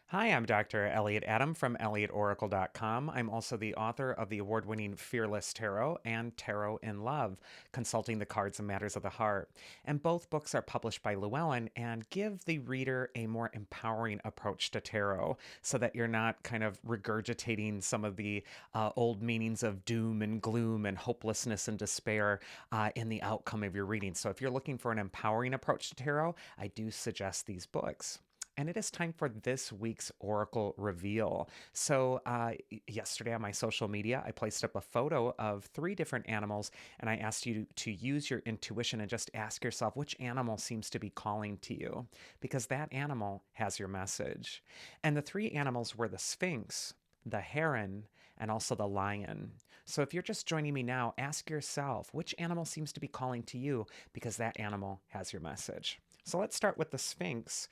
Hi, I'm Dr. Elliot Adam from ElliotOracle.com. I'm also the author of the award winning Fearless Tarot and Tarot in Love, Consulting the Cards and Matters of the Heart. And both books are published by Llewellyn and give the reader a more empowering approach to tarot so that you're not kind of regurgitating some of the old meanings of doom and gloom and hopelessness and despair in the outcome of your reading. So if you're looking for an empowering approach to tarot, I do suggest these books. And it is time for this week's Oracle reveal. So, yesterday on my social media, I placed up a photo of three different animals, and I asked you to use your intuition and just ask yourself which animal seems to be calling to you, because that animal has your message. And the three animals were the Sphinx, the heron, and also the lion. So if you're just joining me now, ask yourself which animal seems to be calling to you because that animal has your message. So let's start with the Sphinx.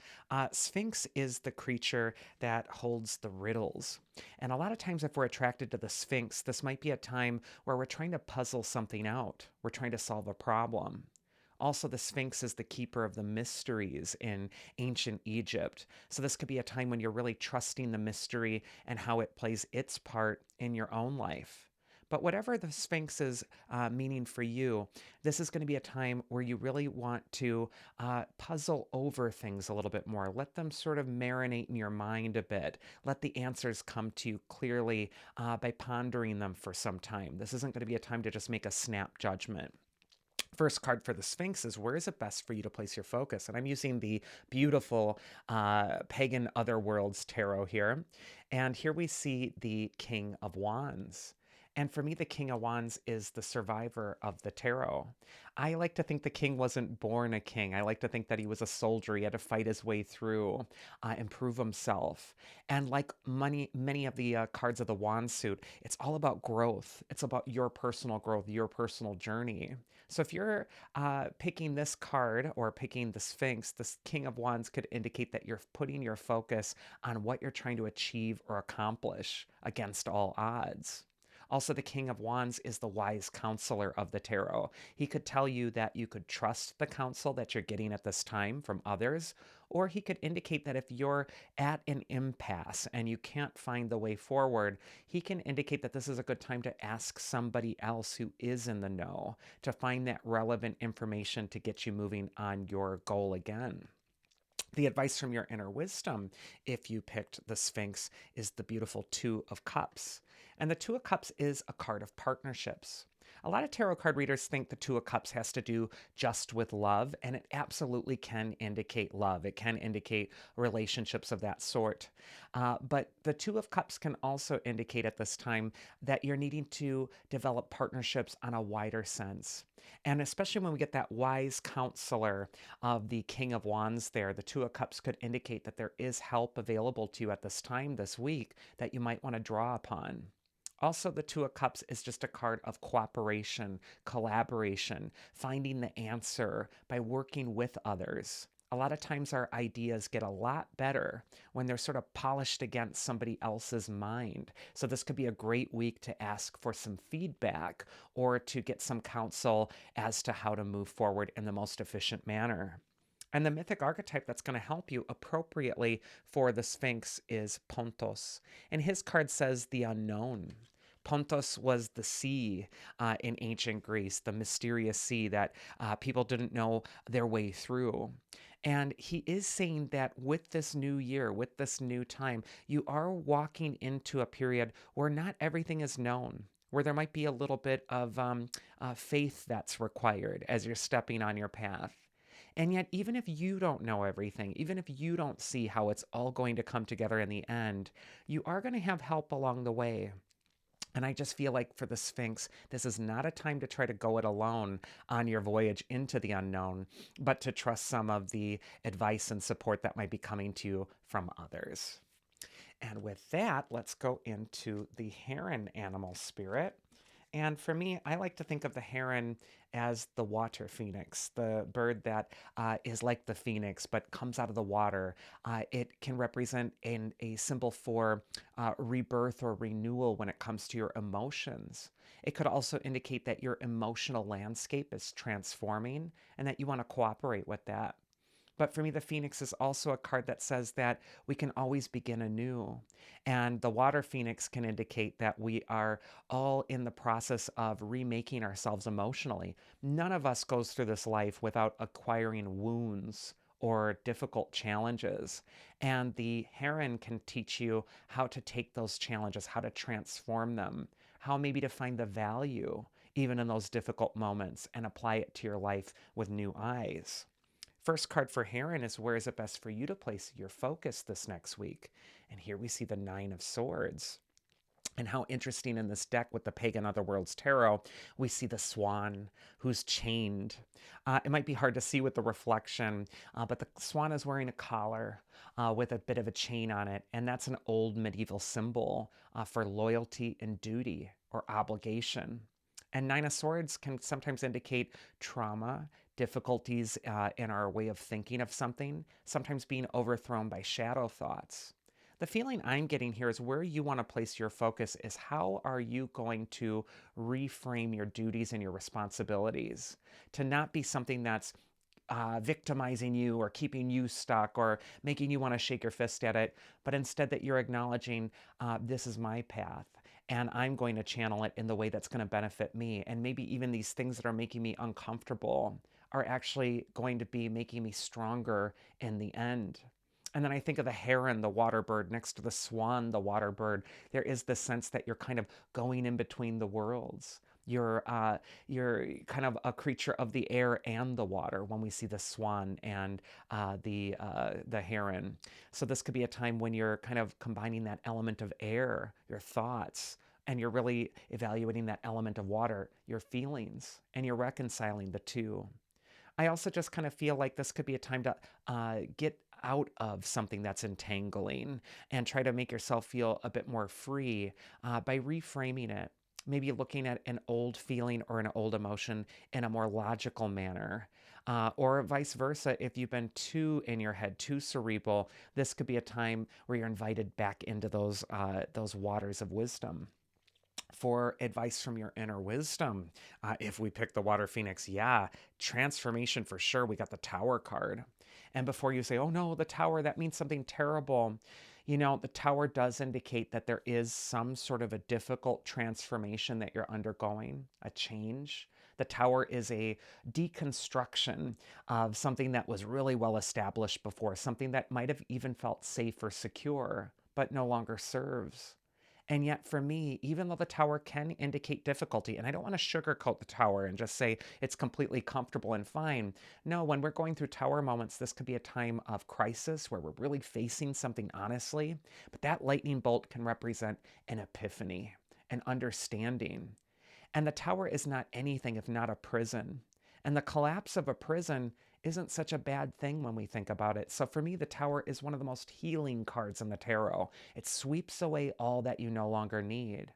Sphinx is the creature that holds the riddles. And a lot of times, if we're attracted to the Sphinx, this might be a time where we're trying to puzzle something out, we're trying to solve a problem. Also, the Sphinx is the keeper of the mysteries in ancient Egypt. So, this could be a time when you're really trusting the mystery and how it plays its part in your own life. But whatever the Sphinx's meaning for you, this is going to be a time where you really want to puzzle over things a little bit more. Let them sort of marinate in your mind a bit. Let the answers come to you clearly by pondering them for some time. This isn't going to be a time to just make a snap judgment. First card for the Sphinx is where is it best for you to place your focus? And I'm using the beautiful Pagan Otherworlds tarot here. And here we see the King of Wands. And for me, the King of Wands is the survivor of the tarot. I like to think the king wasn't born a king. I like to think that he was a soldier. He had to fight his way through, improve himself. And like many of the cards of the wand suit, it's all about growth. It's about your personal growth, your personal journey. So if you're picking this card or picking the Sphinx, this King of Wands could indicate that you're putting your focus on what you're trying to achieve or accomplish against all odds. Also, the King of Wands is the wise counselor of the tarot. He could tell you that you could trust the counsel that you're getting at this time from others, or he could indicate that if you're at an impasse and you can't find the way forward, he can indicate that this is a good time to ask somebody else who is in the know to find that relevant information to get you moving on your goal again. The advice from your inner wisdom, if you picked the Sphinx, is the beautiful Two of Cups. And the Two of Cups is a card of partnerships. A lot of tarot card readers think the Two of Cups has to do just with love, and it absolutely can indicate love. It can indicate relationships of that sort. But the Two of Cups can also indicate at this time that you're needing to develop partnerships on a wider sense. And especially when we get that wise counselor of the King of Wands there, the Two of Cups could indicate that there is help available to you at this time this week that you might want to draw upon. Also, the Two of Cups is just a card of cooperation, collaboration, finding the answer by working with others. A lot of times, our ideas get a lot better when they're sort of polished against somebody else's mind. So, this could be a great week to ask for some feedback or to get some counsel as to how to move forward in the most efficient manner. And the mythic archetype that's going to help you appropriately for the Sphinx is Pontos. And his card says the unknown. Pontos was the sea in ancient Greece, the mysterious sea that people didn't know their way through. And he is saying that with this new year, with this new time, you are walking into a period where not everything is known, where there might be a little bit of faith that's required as you're stepping on your path. And yet, even if you don't know everything, even if you don't see how it's all going to come together in the end, you are going to have help along the way. And I just feel like for the Sphinx, this is not a time to try to go it alone on your voyage into the unknown, but to trust some of the advice and support that might be coming to you from others. And with that, let's go into the heron animal spirit. And for me, I like to think of the heron as the water phoenix, the bird that is like the phoenix but comes out of the water. It can represent a symbol for rebirth or renewal when it comes to your emotions. It could also indicate that your emotional landscape is transforming and that you want to cooperate with that. But for me, the Phoenix is also a card that says that we can always begin anew. And the Water Phoenix can indicate that we are all in the process of remaking ourselves emotionally. None of us goes through this life without acquiring wounds or difficult challenges. And the Heron can teach you how to take those challenges, how to transform them, how maybe to find the value even in those difficult moments and apply it to your life with new eyes. First card for Heron is where is it best for you to place your focus this next week? And here we see the Nine of Swords. And how interesting in this deck with the Pagan Otherworlds Tarot, we see the swan who's chained. It might be hard to see with the reflection, but the swan is wearing a collar with a bit of a chain on it. And that's an old medieval symbol for loyalty and duty or obligation. And Nine of Swords can sometimes indicate trauma, difficulties in our way of thinking of something, sometimes being overthrown by shadow thoughts. The feeling I'm getting here is where you want to place your focus is how are you going to reframe your duties and your responsibilities to not be something that's victimizing you or keeping you stuck or making you want to shake your fist at it, but instead that you're acknowledging this is my path and I'm going to channel it in the way that's going to benefit me. And maybe even these things that are making me uncomfortable are actually going to be making me stronger in the end. And then I think of the heron, the water bird, next to the swan, the water bird. There is this sense that you're kind of going in between the worlds. You're kind of a creature of the air and the water when we see the swan and the heron. So this could be a time when you're kind of combining that element of air, your thoughts, and you're really evaluating that element of water, your feelings, and you're reconciling the two. I also just kind of feel like this could be a time to get out of something that's entangling and try to make yourself feel a bit more free by reframing it. Maybe looking at an old feeling or an old emotion in a more logical manner. Or vice versa, if you've been too in your head, too cerebral, this could be a time where you're invited back into those waters of wisdom. For advice from your inner wisdom, if we pick the Water Phoenix, yeah, transformation for sure. We got the Tower card. And before you say, oh no, the Tower, that means something terrible. You know, the Tower does indicate that there is some sort of a difficult transformation that you're undergoing, a change. The Tower is a deconstruction of something that was really well established before, something that might have even felt safe or secure, but no longer serves. And yet, for me, even though the Tower can indicate difficulty, and I don't want to sugarcoat the Tower and just say it's completely comfortable and fine. No, when we're going through Tower moments, this could be a time of crisis where we're really facing something honestly. But that lightning bolt can represent an epiphany, an understanding. And the Tower is not anything if not a prison. And the collapse of a prison isn't such a bad thing when we think about it. So for me, the Tower is one of the most healing cards in the tarot. It sweeps away all that you no longer need.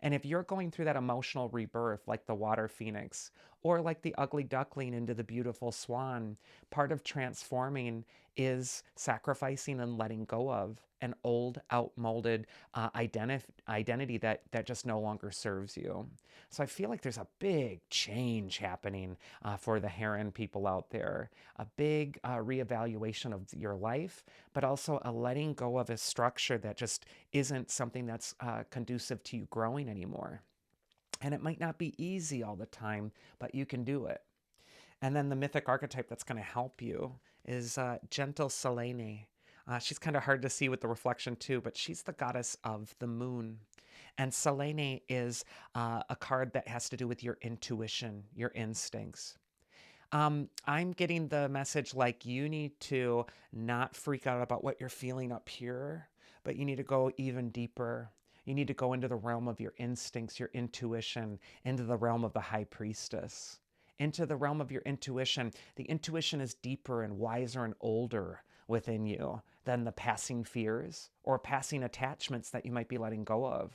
And if you're going through that emotional rebirth, like the Water Phoenix, or like the ugly duckling into the beautiful swan, part of transforming is sacrificing and letting go of an old, outmolded identity that just no longer serves you. So I feel like there's a big change happening for the Heron people out there, a big reevaluation of your life, but also a letting go of a structure that just isn't something that's conducive to you growing anymore. And it might not be easy all the time, but you can do it. And then the mythic archetype that's going to help you is Gentle Selene. She's kind of hard to see with the reflection too, but she's the goddess of the moon. And Selene is a card that has to do with your intuition, your instincts. I'm getting the message like you need to not freak out about what you're feeling up here, but you need to go even deeper. You need to go into the realm of your instincts, your intuition, into the realm of the high priestess, into the realm of your intuition. The intuition is deeper and wiser and older within you than the passing fears or passing attachments that you might be letting go of.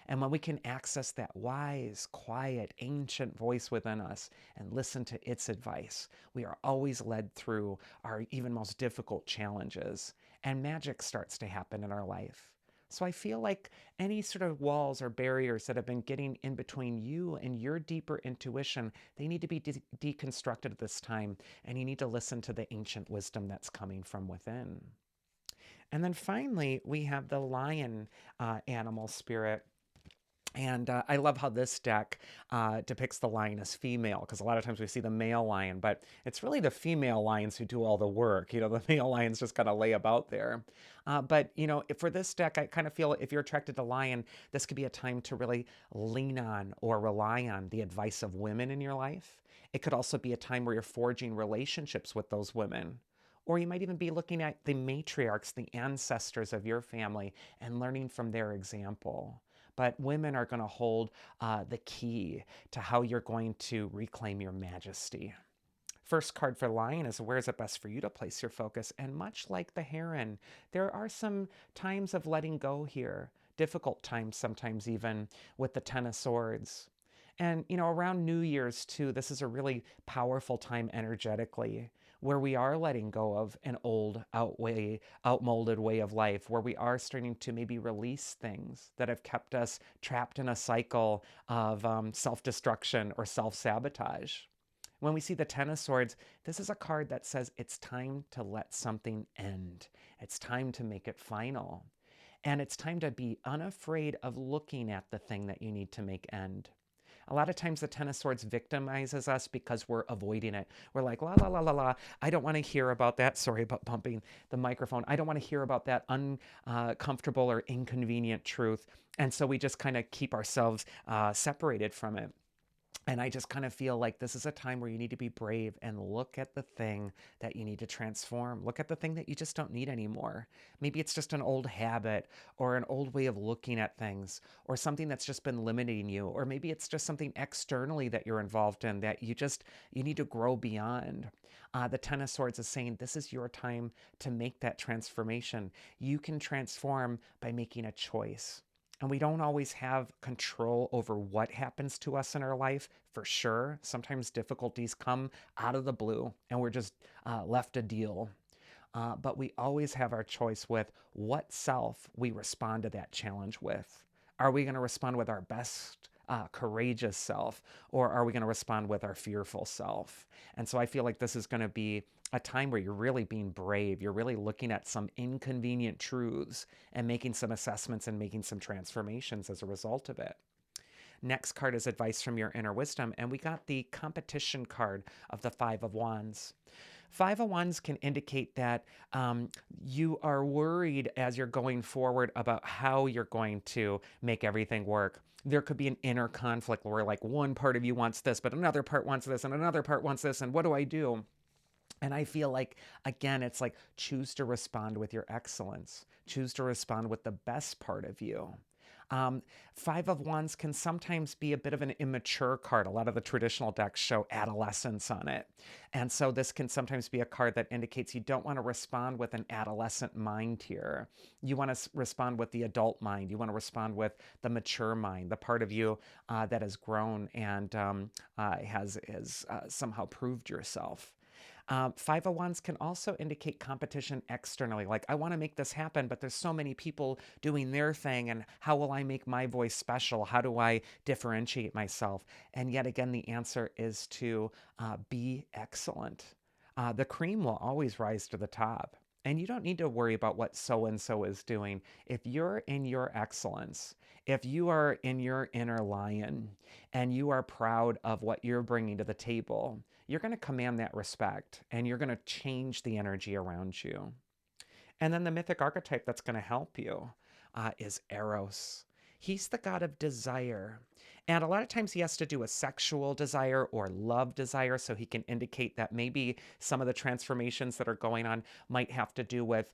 And when we can access that wise, quiet, ancient voice within us and listen to its advice, we are always led through our even most difficult challenges. And magic starts to happen in our life. So I feel like any sort of walls or barriers that have been getting in between you and your deeper intuition, they need to be deconstructed at this time, and you need to listen to the ancient wisdom that's coming from within. And then finally, we have the lion animal spirit. And I love how this deck depicts the lion as female, because a lot of times we see the male lion, but it's really the female lions who do all the work. The male lions just kind of lay about there. But, for this deck, I kind of feel if you're attracted to lion, this could be a time to really lean on or rely on the advice of women in your life. It could also be a time where you're forging relationships with those women. Or you might even be looking at the matriarchs, the ancestors of your family, and learning from their example. But women are going to hold the key to how you're going to reclaim your majesty. First card for Lion is where is it best for you to place your focus? And much like the Heron, there are some times of letting go here, difficult times sometimes even with the Ten of Swords. And, around New Year's too, this is a really powerful time energetically where we are letting go of an old, outmolded way of life, where we are starting to maybe release things that have kept us trapped in a cycle of self destruction or self sabotage. When we see the Ten of Swords, this is a card that says it's time to let something end. It's time to make it final. And it's time to be unafraid of looking at the thing that you need to make end. A lot of times the Ten of Swords victimizes us because we're avoiding it. We're like, la, la, la, la, la. I don't want to hear about that. Sorry about bumping the microphone. I don't want to hear about that uncomfortable or inconvenient truth. And so we just kind of keep ourselves separated from it. And I just kind of feel like this is a time where you need to be brave and look at the thing that you need to transform. Look at the thing that you just don't need anymore. Maybe it's just an old habit or an old way of looking at things or something that's just been limiting you. Or maybe it's just something externally that you're involved in that you need to grow beyond. The Ten of Swords is saying this is your time to make that transformation. You can transform by making a choice. And we don't always have control over what happens to us in our life, for sure. Sometimes difficulties come out of the blue and we're just left to deal. But we always have our choice with what self we respond to that challenge with. Are we going to respond with our best, courageous self, or are we going to respond with our fearful self? And so I feel like this is going to be a time where you're really being brave. You're really looking at some inconvenient truths and making some assessments and making some transformations as a result of it. Next card is advice from your inner wisdom, and we got the competition card of the Five of Wands. Five of Wands can indicate that you are worried as you're going forward about how you're going to make everything work. There could be an inner conflict where like one part of you wants this, but another part wants this, and another part wants this, and what do I do? And I feel like, again, it's like choose to respond with your excellence. Choose to respond with the best part of you. Five of Wands can sometimes be a bit of an immature card. A lot of the traditional decks show adolescence on it. And so this can sometimes be a card that indicates you don't want to respond with an adolescent mind here. You want to respond with the adult mind. You want to respond with the mature mind, the part of you that has grown and has somehow proved yourself. Five of Wands can also indicate competition externally. Like, I want to make this happen, but there's so many people doing their thing, and how will I make my voice special? How do I differentiate myself? And yet again, the answer is to be excellent. The cream will always rise to the top. And you don't need to worry about what so and so is doing. If you're in your excellence, if you are in your inner lion, and you are proud of what you're bringing to the table, you're going to command that respect and you're going to change the energy around you. And then the mythic archetype that's going to help you is Eros. He's the god of desire. And a lot of times he has to do with sexual desire or love desire. So he can indicate that maybe some of the transformations that are going on might have to do with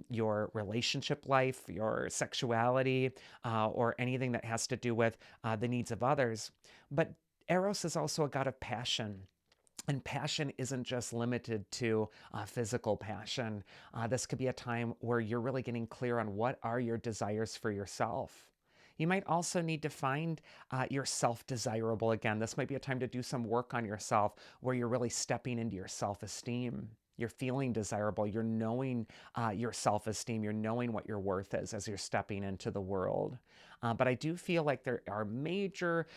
your relationship life, your sexuality, or anything that has to do with the needs of others. But Eros is also a god of passion. And passion isn't just limited to physical passion. This could be a time where you're really getting clear on what are your desires for yourself. You might also need to find yourself desirable again. This might be a time to do some work on yourself where you're really stepping into your self-esteem. You're feeling desirable. You're knowing your self esteem. You're knowing what your worth is as you're stepping into the world. But I do feel like there are major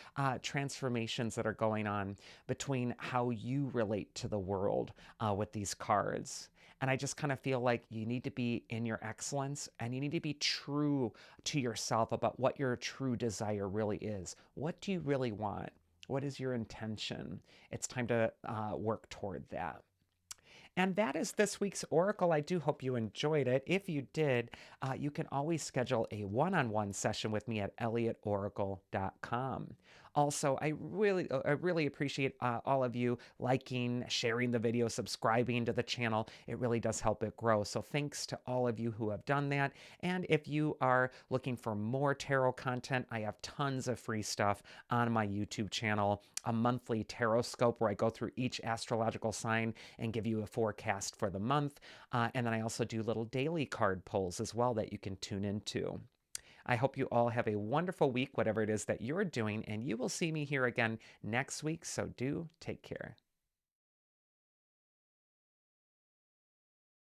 transformations that are going on between how you relate to the world with these cards. And I just kind of feel like you need to be in your excellence and you need to be true to yourself about what your true desire really is. What do you really want? What is your intention? It's time to work toward that. And that is this week's Oracle. I do hope you enjoyed it. If you did, you can always schedule a one-on-one session with me at elliotoracle.com. Also, I really appreciate all of you liking, sharing the video, subscribing to the channel. It really does help it grow. So thanks to all of you who have done that. And if you are looking for more tarot content, I have tons of free stuff on my YouTube channel. A monthly tarot scope where I go through each astrological sign and give you a forecast for the month. And then I also do little daily card polls as well that you can tune into. I hope you all have a wonderful week, whatever it is that you're doing, and you will see me here again next week. So do take care.